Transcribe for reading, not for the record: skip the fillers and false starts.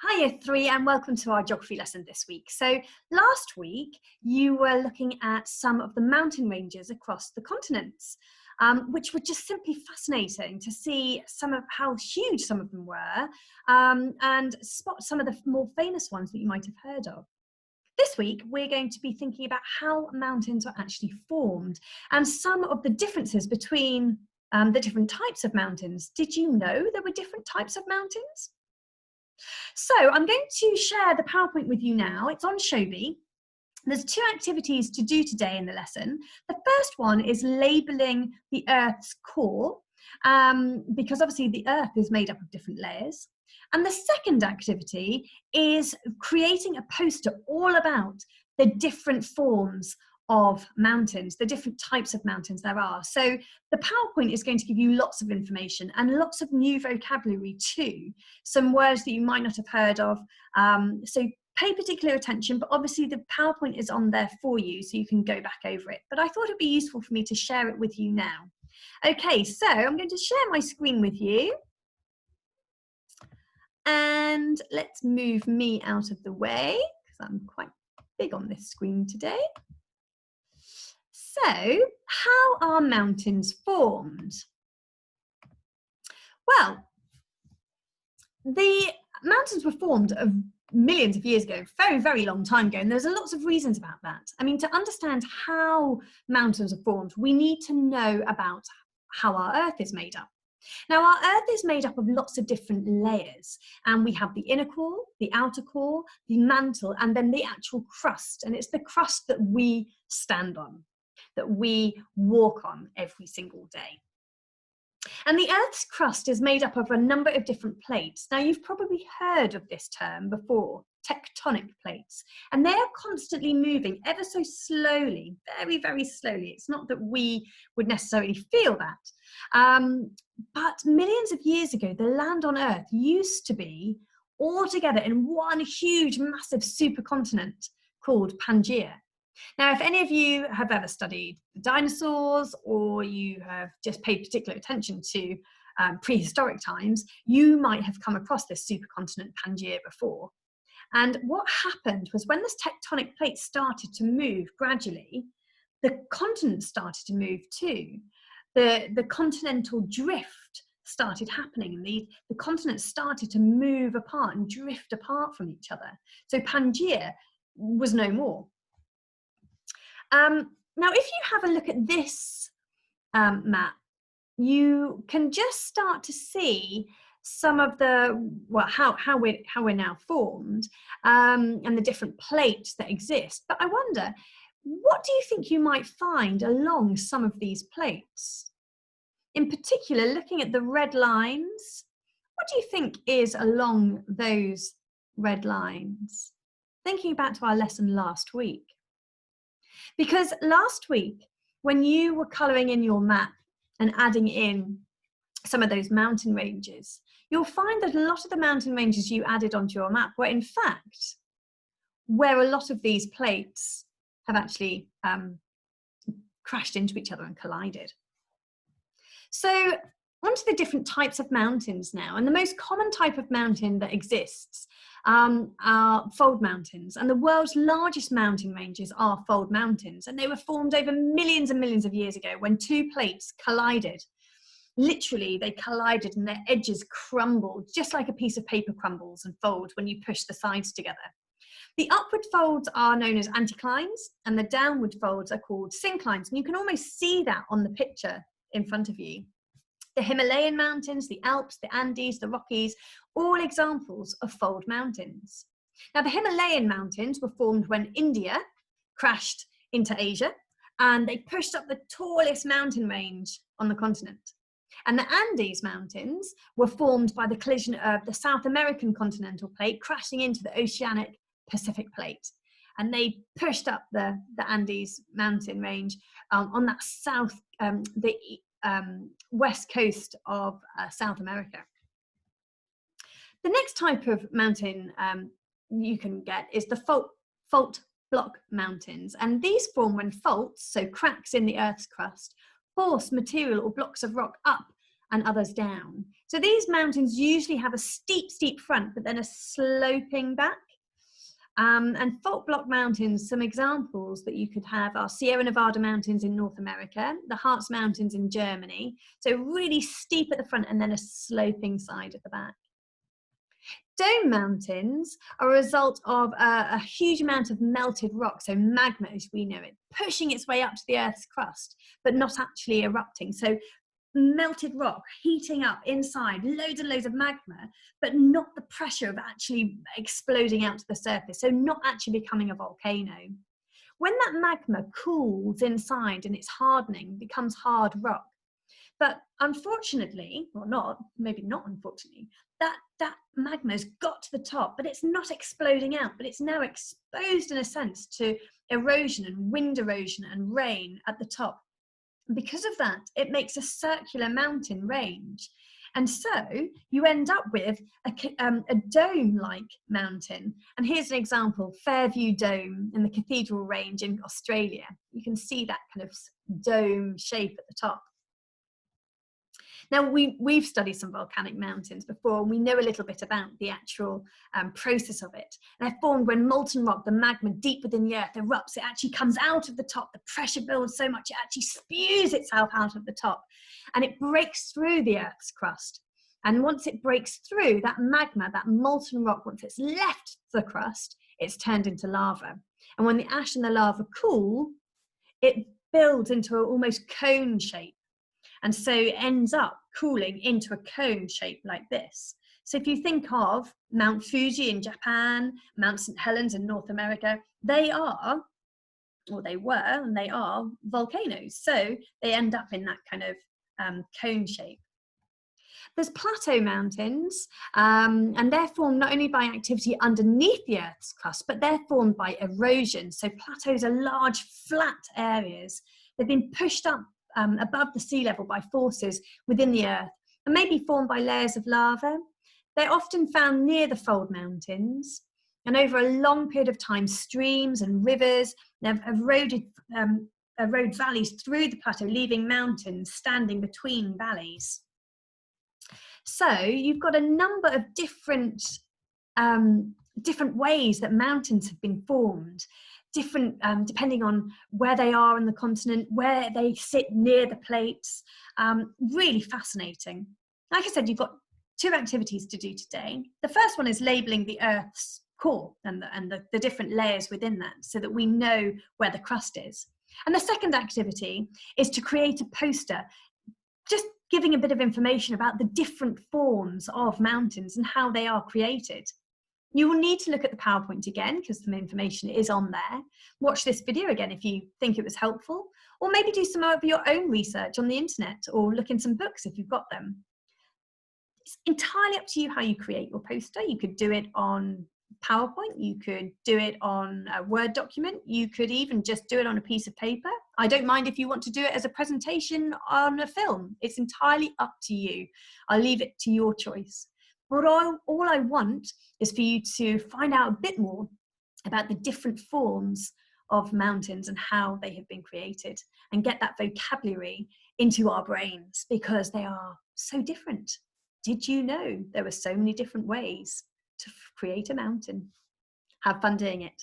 Hi Year 3 and welcome to our geography lesson this week. So last week you were looking at some of the mountain ranges across the continents, which were just simply fascinating to see some of how huge some of them were and spot some of the more famous ones that you might have heard of. This week we're going to be thinking about how mountains are actually formed and some of the differences between the different types of mountains. Did you know there were different types of mountains? So I'm going to share the PowerPoint with you now. It's on Shobi. There's two activities to do today in the lesson. The first one is labelling the Earth's core, because obviously the Earth is made up of different layers. And the second activity is creating a poster all about the different forms of mountains, the different types of mountains there are. So the PowerPoint is going to give you lots of information and lots of new vocabulary too, some words that you might not have heard of. So pay particular attention, but obviously the PowerPoint is on there for you so you can go back over it. But I thought it'd be useful for me to share it with you now. Okay, so I'm going to share my screen with you. And let's move me out of the way because I'm quite big on this screen today. So, how are mountains formed? Well, the mountains were formed millions of years ago, very, very long time ago, and there's lots of reasons about that. I mean, to understand how mountains are formed, we need to know about how our Earth is made up. Now, our Earth is made up of lots of different layers, and we have the inner core, the outer core, the mantle, and then the actual crust, and it's the crust that we stand on, that we walk on every single day. And the Earth's crust is made up of a number of different plates. Now, you've probably heard of this term before, tectonic plates, and they are constantly moving ever so slowly, very, very slowly. It's not that we would necessarily feel that. But millions of years ago, the land on Earth used to be all together in one huge, massive supercontinent called Pangaea. Now, if any of you have ever studied dinosaurs or you have just paid particular attention to prehistoric times, you might have come across this supercontinent Pangaea before. And what happened was when this tectonic plate started to move gradually, the continents started to move too. The continental drift started happening and the continents started to move apart and drift apart from each other. So Pangaea was no more. Now, if you have a look at this map, you can just start to see some of the, well, how we're now formed and the different plates that exist. But I wonder, what do you think you might find along some of these plates? In particular, looking at the red lines, what do you think is along those red lines? Thinking back to our lesson last week. Because last week, when you were colouring in your map and adding in some of those mountain ranges, you'll find that a lot of the mountain ranges you added onto your map were in fact where a lot of these plates have actually crashed into each other and collided. So onto the different types of mountains now, and the most common type of mountain that exists are fold mountains, and the world's largest mountain ranges are fold mountains, and they were formed over millions and millions of years ago when two plates collided. Literally, they collided and their edges crumbled, just like a piece of paper crumbles and folds when you push the sides together. The upward folds are known as anticlines, and the downward folds are called synclines, and you can almost see that on the picture in front of you. The Himalayan mountains, the Alps, the Andes, the Rockies, all examples of fold mountains. Now, the Himalayan mountains were formed when India crashed into Asia and they pushed up the tallest mountain range on the continent. And the Andes mountains were formed by the collision of the South American continental plate crashing into the oceanic Pacific plate. And they pushed up the Andes mountain range on that west coast of South America. The next type of mountain you can get is the fault block mountains, and these form when faults, so cracks in the Earth's crust, force material or blocks of rock up and others down. So these mountains usually have a steep front, but then a sloping back. And fault block mountains, some examples that you could have are Sierra Nevada mountains in North America, the Harz Mountains in Germany. So really steep at the front and then a sloping side at the back. Dome mountains are a result of a huge amount of melted rock, so magma as we know it, pushing its way up to the Earth's crust, but not actually erupting. So melted rock heating up inside, loads and loads of magma, but not the pressure of actually exploding out to the surface, so not actually becoming a volcano. When that magma cools inside and it's hardening, becomes hard rock. But unfortunately, or not, maybe not unfortunately, that magma's got to the top, but it's not exploding out, but it's now exposed in a sense to erosion and wind erosion and rain at the top. Because of that, it makes a circular mountain range. And so you end up with a dome-like mountain. And here's an example, Fairview Dome in the Cathedral Range in Australia. You can see that kind of dome shape at the top. Now, we've studied some volcanic mountains before, and we know a little bit about the actual process of it. They're formed when molten rock, the magma deep within the earth, erupts. It actually comes out of the top. The pressure builds so much, it actually spews itself out of the top, and it breaks through the Earth's crust. And once it breaks through, that magma, that molten rock, once it's left the crust, it's turned into lava. And when the ash and the lava cool, it builds into an almost cone shape. And so it ends up cooling into a cone shape like this. So if you think of Mount Fuji in Japan, Mount St. Helens in North America, they are, or they were, and they are volcanoes. So they end up in that kind of cone shape. There's Plateau Mountains, and they're formed not only by activity underneath the Earth's crust, but they're formed by erosion. So plateaus are large, flat areas. They've been pushed up above the sea level by forces within the Earth, and may be formed by layers of lava. They're often found near the fold mountains, and over a long period of time, streams and rivers have eroded valleys through the plateau, leaving mountains standing between valleys. So you've got a number of different ways that mountains have been formed. Different depending on where they are in the continent, where they sit near the plates. Really fascinating. Like I said, you've got two activities to do today. The first one is labeling the Earth's core and the different layers within that, so that we know where the crust is. And the second activity is to create a poster, just giving a bit of information about the different forms of mountains and how they are created. You will need to look at the PowerPoint again because some information is on there. Watch this video again if you think it was helpful, or maybe do some of your own research on the internet, or look in some books if you've got them. It's entirely up to you how you create your poster. You could do it on PowerPoint, you could do it on a Word document, you could even just do it on a piece of paper. I don't mind if you want to do it as a presentation on a film. It's entirely up to you. I'll leave it to your choice. But all I want is for you to find out a bit more about the different forms of mountains and how they have been created, and get that vocabulary into our brains because they are so different. Did you know there were so many different ways to create a mountain? Have fun doing it.